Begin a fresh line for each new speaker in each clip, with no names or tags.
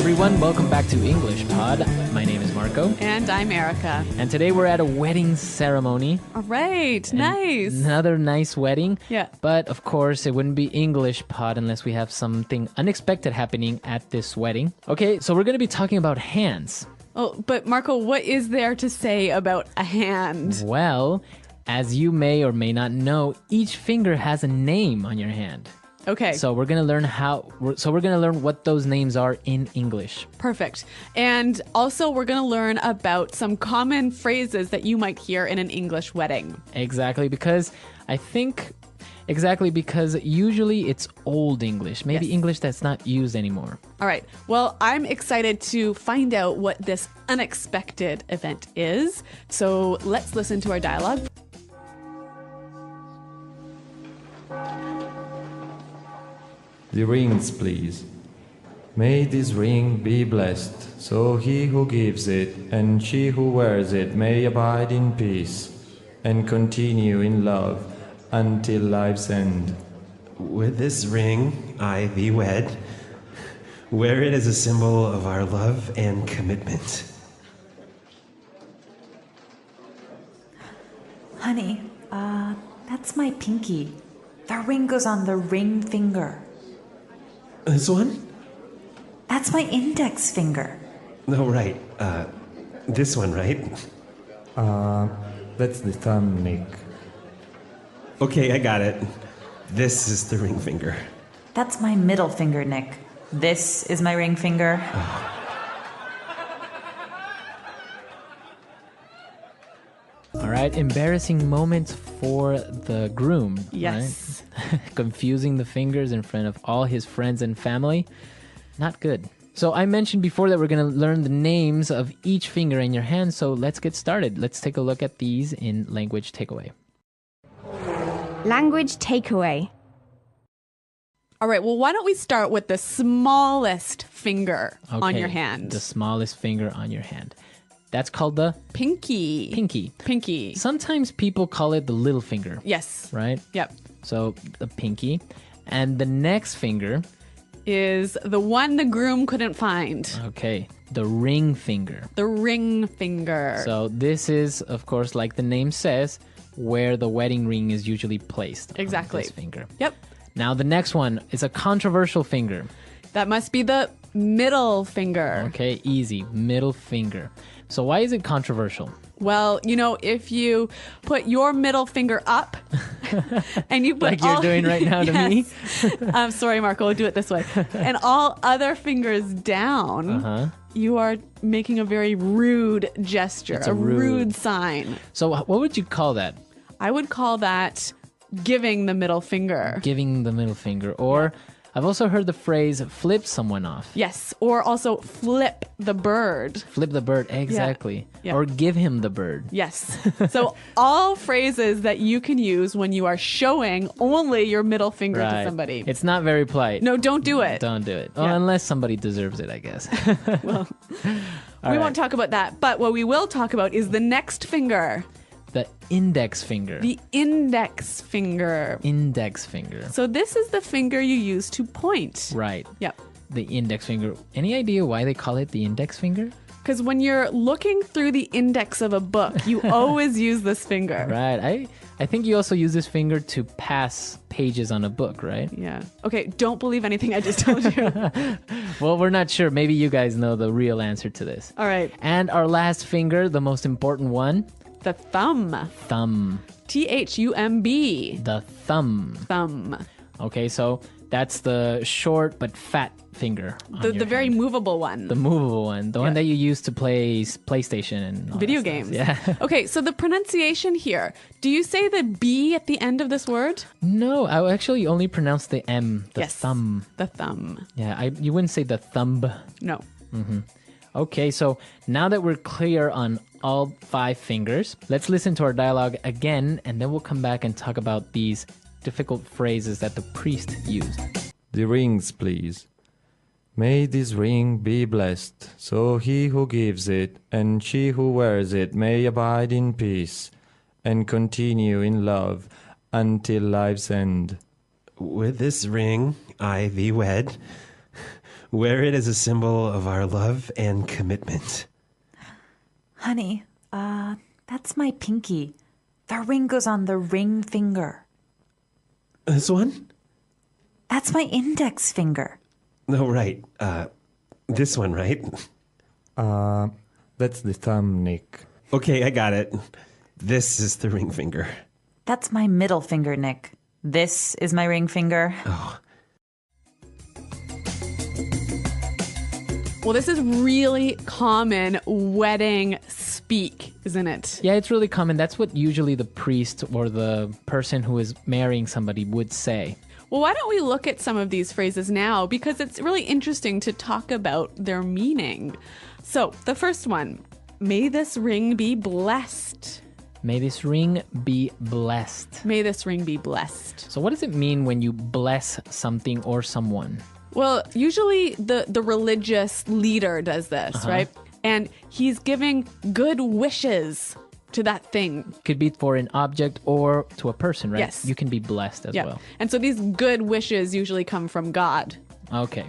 everyone, welcome back to English Pod. My name is Marco.
And I'm Erica.
And today we're at a wedding ceremony.
All right, nice.
Another nice wedding.
Yeah.
But of course, it wouldn't be English Pod unless we have something unexpected happening at this wedding. Okay, so we're going to be talking about hands.
Oh, but Marco, what is there to say about a hand?
Well, as you may or may not know, each finger has a name on your hand.
Okay.
So we're gonna learn what those names are in English.
Perfect. And also we're going to learn about some common phrases that you might hear in an English wedding.
Exactly, because usually it's old English, maybe
Yes.
English that's not used anymore.
All right. Well, I'm excited to find out what this unexpected event is. So let's listen to our dialogue.
The rings, please. May this ring be blessed, so he who gives it and she who wears it may abide in peace and continue in love until life's end.
With this ring, I thee wed. Wear it as a symbol of our love and commitment.
Honey, that's my pinky. The ring goes on the ring finger.
This one?
That's my index finger.
Oh, right. This one, right?
That's the thumb, Nick.
Okay, I got it. This is the ring finger.
That's my middle finger, Nick. This is my ring finger.
All right, embarrassing moments for the groom.
Yes.
Right? Confusing the fingers in front of all his friends and family. Not good. So I mentioned before that we're going to learn the names of each finger in your hand, so let's get started. Let's take a look at these in Language Takeaway.
Language takeaway.
All right. Well, why don't we start with the smallest finger on
Okay,
your hand?
The smallest finger on your hand. That's called the
Pinky.
pinky. Sometimes people call it the little finger.
Yes.
Right?
Yep.
So the pinky. And the next finger,
Is the one the groom couldn't find.
okay, the ring finger.
The ring finger.
So this is, of course, like the name says, where the wedding ring is usually placed.
Exactly.
On this finger.
Yep.
Now the next one is a controversial finger.
That must be the middle finger.
Okay, easy. Middle finger. So why is it controversial?
Well, you know, if you put your middle finger up and you put
Like you're doing right now to me?
I'm sorry, Marco, we'll do it this way. And all other fingers down, you are making a very rude gesture,
It's
a
a
rude sign.
So what would you call that?
I would call that giving the middle finger.
Giving the middle finger. Or I've also heard the phrase flip someone off.
Yes, or also flip the bird.
Flip the bird, exactly.
Yeah.
Or give him the bird.
Yes. So all phrases that you can use when you are showing only your middle finger to somebody.
It's not very polite.
No, don't do it.
Don't do it. Oh,
Yeah.
unless somebody deserves it, I guess.
Well, we won't talk about that. But what we will talk about is the next finger.
The index finger.
The index finger.
Index finger.
So this is the finger you use to point.
Right.
Yep.
The index finger. Any idea why they call it the index finger?
Because when you're looking through the index of a book, you always use this finger.
Right. I think you also use this finger to pass pages on a book, right?
Yeah. Okay, don't believe anything I just told you.
Well, we're not sure. Maybe you guys know the real answer to this.
All right.
And our last finger, the most important one.
The thumb.
Thumb.
Thumb.
The thumb.
Thumb.
Okay, so that's the short but fat finger. On
The
your
very
hand.
movable one.
The movable one. The one that you use to play PlayStation and all
Video
that stuff.
games.
Yeah.
Okay, so the pronunciation here. Do you say the B at the end of this word?
No, I actually only pronounce the M, the
Yes.
thumb.
The thumb.
Yeah, you wouldn't say the thumb.
No.
Okay, so now that we're clear on all 5 fingers, let's listen to our dialogue again, and then we'll come back and talk about these difficult phrases that the priest used.
The rings, please. May this ring be blessed, so he who gives it and she who wears it may abide in peace and continue in love until life's end.
With this ring, I thee wed. Wear it as a symbol of our love and commitment.
Honey, that's my pinky. The ring goes on the ring finger.
This one?
That's my index finger.
No, right. This one, right?
That's the thumb, Nick.
Okay, I got it. This is the ring finger.
That's my middle finger, Nick. This is my ring finger.
Oh,
Well, this is really common wedding speak, isn't it?
Yeah, it's really common. That's what usually the priest or the person who is marrying somebody would say.
Well, why don't we look at some of these phrases now? Because it's really interesting to talk about their meaning. So, the first one, may this ring be blessed.
May this ring be blessed.
May this ring be blessed.
So what does it mean when you bless something or someone?
Well, usually the religious leader does this, right? And he's giving good wishes to that thing.
Could be for an object or to a person, right?
Yes.
You can be blessed as well.
And so these good wishes usually come from God.
Okay,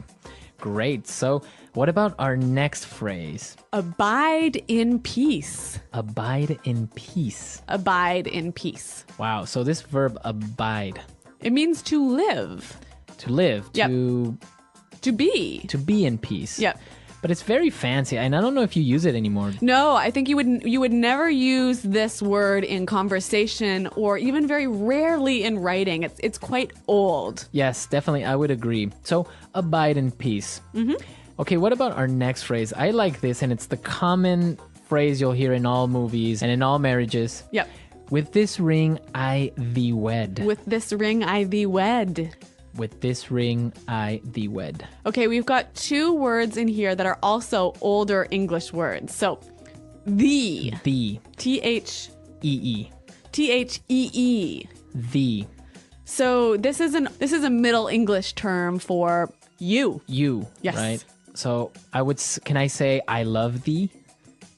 great. So what about our next phrase?
Abide in peace.
Abide in peace.
Abide in peace.
Wow, so this verb abide,
It means to live,
to live,
Yep. to be.
to be in peace.
Yep.
But it's very fancy, and I don't know if you use it anymore.
No, I think you would never use this word in conversation or even very rarely in writing. It's quite old.
Yes, definitely, I would agree. So, abide in peace. Okay, what about our next phrase? I like this, and it's the common phrase you'll hear in all movies and in all marriages.
Yep.
With this ring, I thee wed.
With this ring I thee wed.
With this ring, I thee wed.
Okay, we've got two words in here that are also older English words. So, thee.
Thee.
T-H-E-E.
E-E. Thee.
So this is a Middle English term for you.
You.
Yes.
Right? So can I say I love thee?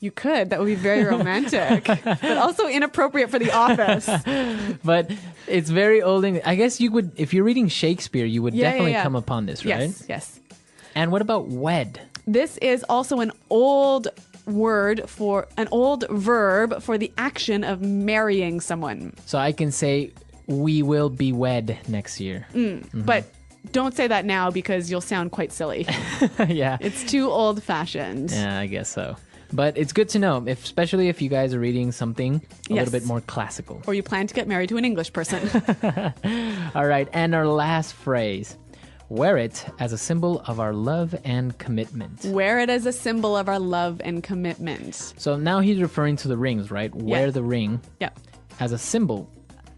You could. That would be very romantic, but also inappropriate for the office.
But it's very old English. I guess you would, if you're reading Shakespeare, you would definitely
yeah.
come upon this, right?
Yes, yes.
And what about wed?
This is also an old verb for the action of marrying someone.
So I can say we will be wed next year.
But don't say that now because you'll sound quite silly.
Yeah.
It's too old-fashioned.
Yeah, I guess so. But it's good to know, especially if you guys are reading something a
Yes.
little bit more classical.
Or you plan to get married to an English person.
All right, and our last phrase. Wear it as a symbol of our love and commitment.
Wear it as a symbol of our love and commitment.
So now he's referring to the rings, right? Wear the ring
Yeah.
as a symbol,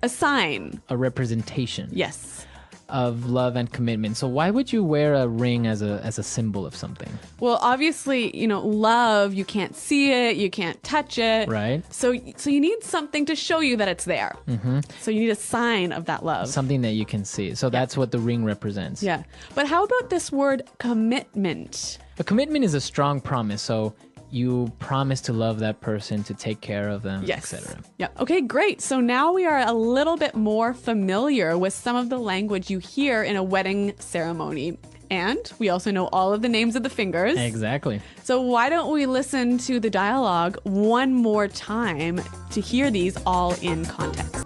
A sign.
a representation
Yes.
of love and commitment. So why would you wear a ring as a symbol of something?
Well, obviously, love, you can't see it, you can't touch it.
Right.
So you need something to show you that it's there. Mm-hmm. So you need a sign of that love.
Something that you can see. So that's what the ring represents.
Yeah. But how about this word commitment?
A commitment is a strong promise. So you promise to love that person, to take care of them,
Yes.
etc.
Yeah. Okay, great. So now we are a little bit more familiar with some of the language you hear in a wedding ceremony. And we also know all of the names of the fingers.
Exactly.
So why don't we listen to the dialogue one more time to hear these all in context?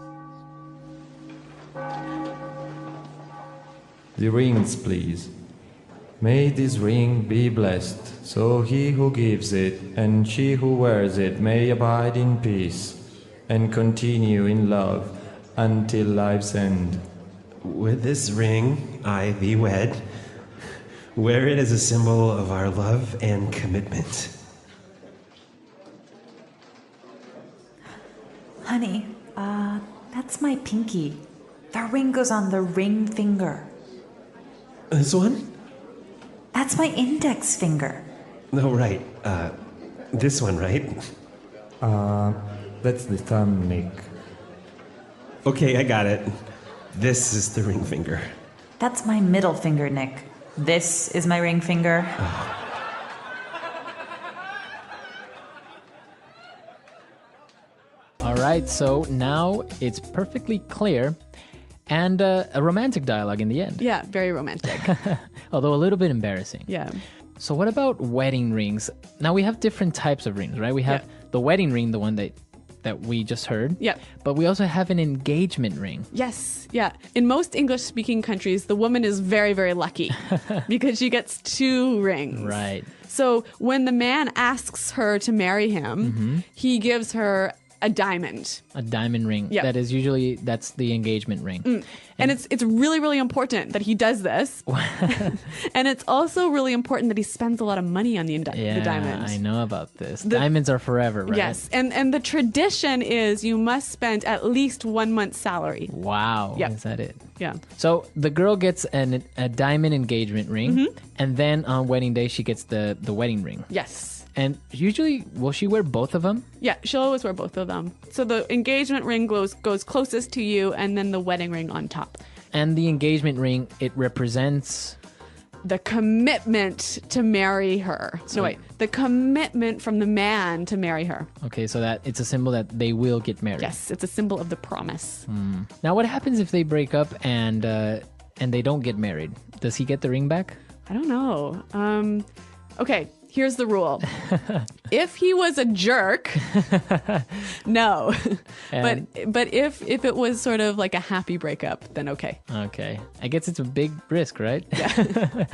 The rings, please. May this ring be blessed, so he who gives it and she who wears it may abide in peace and continue in love until life's end.
with this ring I thee wed. Wear it as a symbol of our love and commitment.
Honey, that's my pinky. The ring goes on the ring finger.
This one?
That's my index finger.
No, right. This one, right?
That's the thumb, Nick.
Okay, I got it. This is the ring finger.
That's my middle finger, Nick. This is my ring finger.
All right, so now it's perfectly clear. And a romantic dialogue in the end.
Yeah, very romantic.
Although a little bit embarrassing.
Yeah.
So what about wedding rings? Now we have different types of rings, right? We have the wedding ring, the one that we just heard.
Yeah.
But we also have an engagement ring.
Yes. Yeah. In most English speaking countries, the woman is very, very lucky because she gets 2 rings.
Right.
So when the man asks her to marry him, he gives her a diamond.
A diamond ring.
Yep.
That's the engagement ring.
And it's really, really important that he does this. And it's also really important that he spends a lot of money on the diamond.
I know about this. Diamonds are forever, right?
Yes. And the tradition is you must spend at least 1 month's salary.
Wow.
Yep.
Is that it?
Yeah.
So the girl gets a diamond engagement ring, and then on wedding day she gets the wedding ring.
Yes.
And usually, will she wear both of them?
Yeah, she'll always wear both of them. So the engagement ring goes closest to you, and then the wedding ring on top.
And the engagement ring, it represents...
The commitment to marry her. So wait, the commitment from the man to marry her.
Okay, so that it's a symbol that they will get married.
Yes, it's a symbol of the promise.
Now, what happens if they break up and they don't get married? Does he get the ring back?
I don't know. Okay, here's the rule. If he was a jerk, no. But if it was sort of like a happy breakup, then okay.
Okay. I guess it's a big risk, right? Yeah.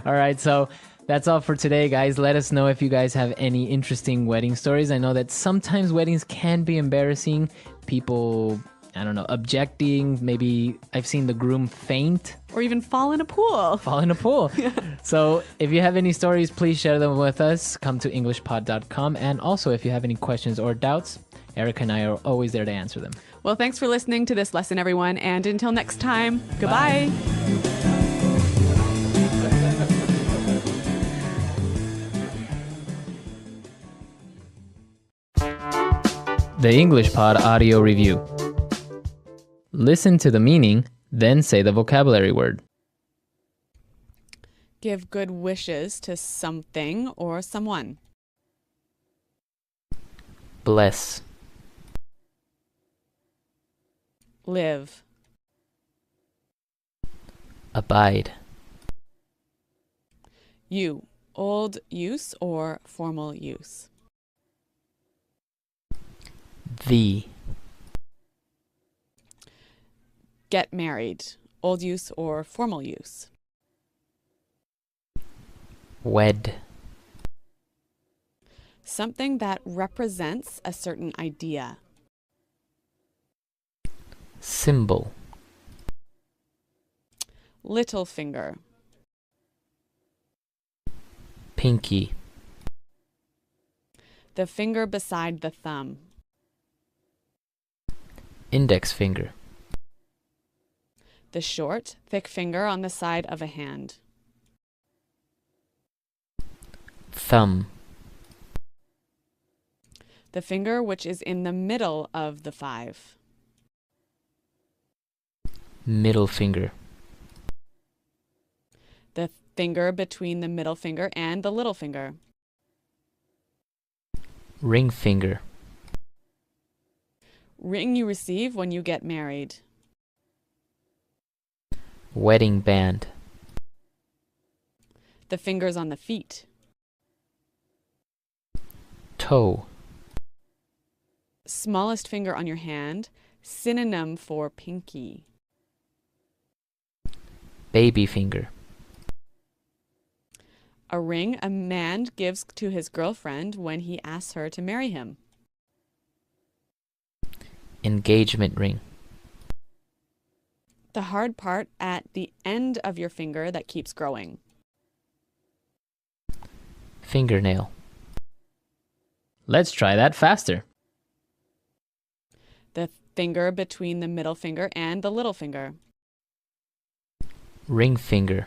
All right, so that's all for today, guys. Let us know if you guys have any interesting wedding stories. I know that sometimes weddings can be embarrassing. People, I don't know, objecting. Maybe I've seen the groom faint.
Or even fall in a pool.
Fall in a pool. Yeah. So if you have any stories, please share them with us. Come to englishpod.com. And also, if you have any questions or doubts, Erica and I are always there to answer them.
Well, thanks for listening to this lesson, everyone. And until next time, goodbye.
The English Pod Audio Review. Listen to the meaning, then say the vocabulary word.
Give good wishes to something or someone.
Bless.
Live.
Abide.
You. Old use or formal use.
The.
Get married. Old use or formal use.
Wed.
Something that represents a certain idea.
Symbol.
Little finger.
Pinky.
The finger beside the thumb.
Index finger.
The short, thick finger on the side of a hand.
Thumb.
The finger which is in the middle of the 5.
Middle finger.
The finger between the middle finger and the little finger.
Ring finger.
Ring you receive when you get married.
Wedding band.
The fingers on the feet.
Toe.
Smallest finger on your hand, synonym for pinky.
Baby finger.
A ring a man gives to his girlfriend when he asks her to marry him.
Engagement ring.
The hard part at the end of your finger that keeps growing.
Fingernail. Let's try that faster.
The finger between the middle finger and the little finger.
Ring finger.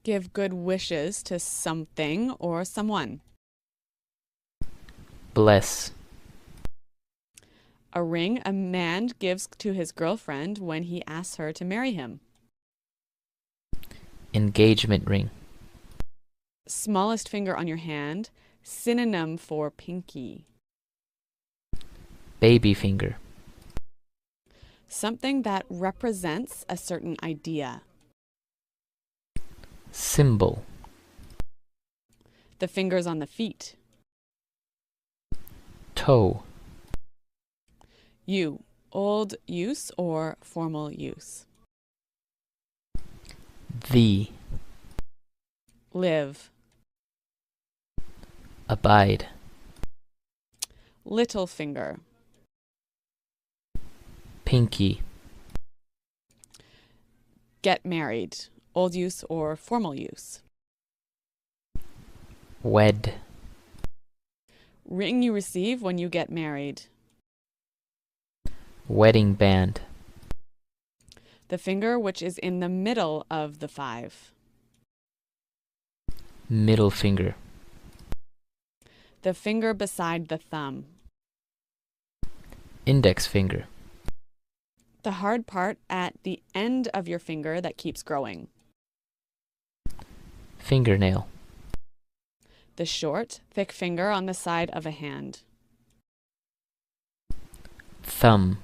Give good wishes to something or someone.
Bless.
A ring a man gives to his girlfriend when he asks her to marry him.
Engagement ring.
Smallest finger on your hand, synonym for pinky.
Baby finger.
Something that represents a certain idea.
Symbol.
The fingers on the feet.
Toe.
You. Old use or formal use.
The.
Live.
Abide.
Little finger.
Pinky.
Get married. Old use or formal use.
Wed.
Ring you receive when you get married.
Wedding band.
The finger which is in the middle of the 5.
Middle finger.
The finger beside the thumb.
Index finger.
The hard part at the end of your finger that keeps growing.
Fingernail.
The short, thick finger on the side of a hand.
Thumb.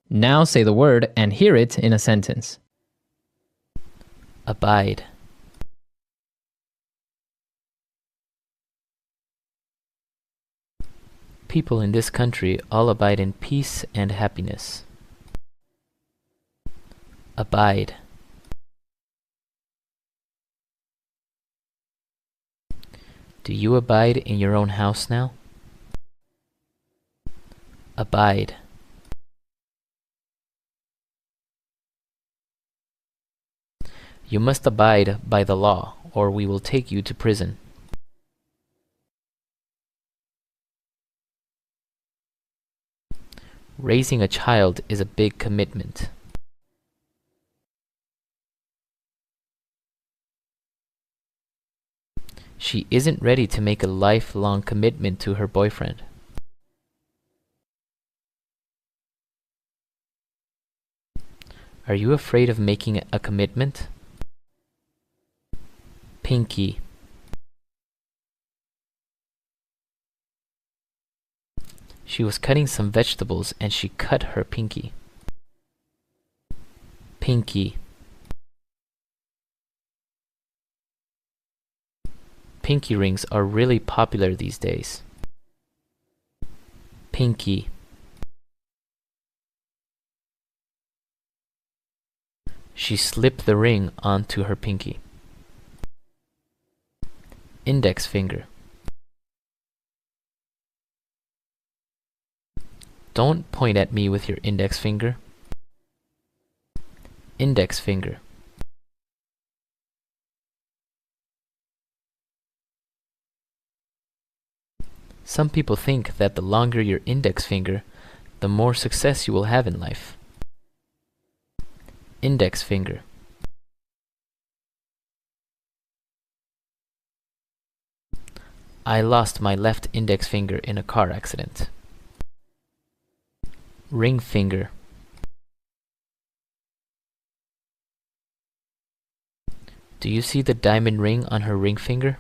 Now say the word and hear it in a sentence. Abide. People in this country all abide in peace and happiness. Abide. Do you abide in your own house now? Abide. You must abide by the law, or we will take you to prison. Raising a child is a big commitment. She isn't ready to make a lifelong commitment to her boyfriend. Are you afraid of making a commitment? Pinky. She was cutting some vegetables and she cut her pinky. Pinky. Pinky rings are really popular these days. Pinky. She slipped the ring onto her pinky. Index finger. Don't point at me with your index finger. Index finger. Some people think that the longer your index finger, the more success you will have in life. Index finger. I lost my left index finger in a car accident. Ring finger. Do you see the diamond ring on her ring finger?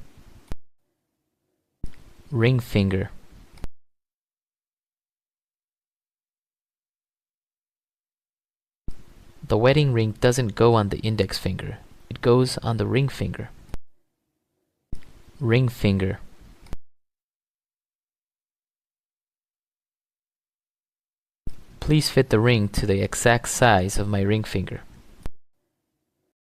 Ring finger. The wedding ring doesn't go on the index finger. It goes on the ring finger. Ring finger. Please fit the ring to the exact size of my ring finger.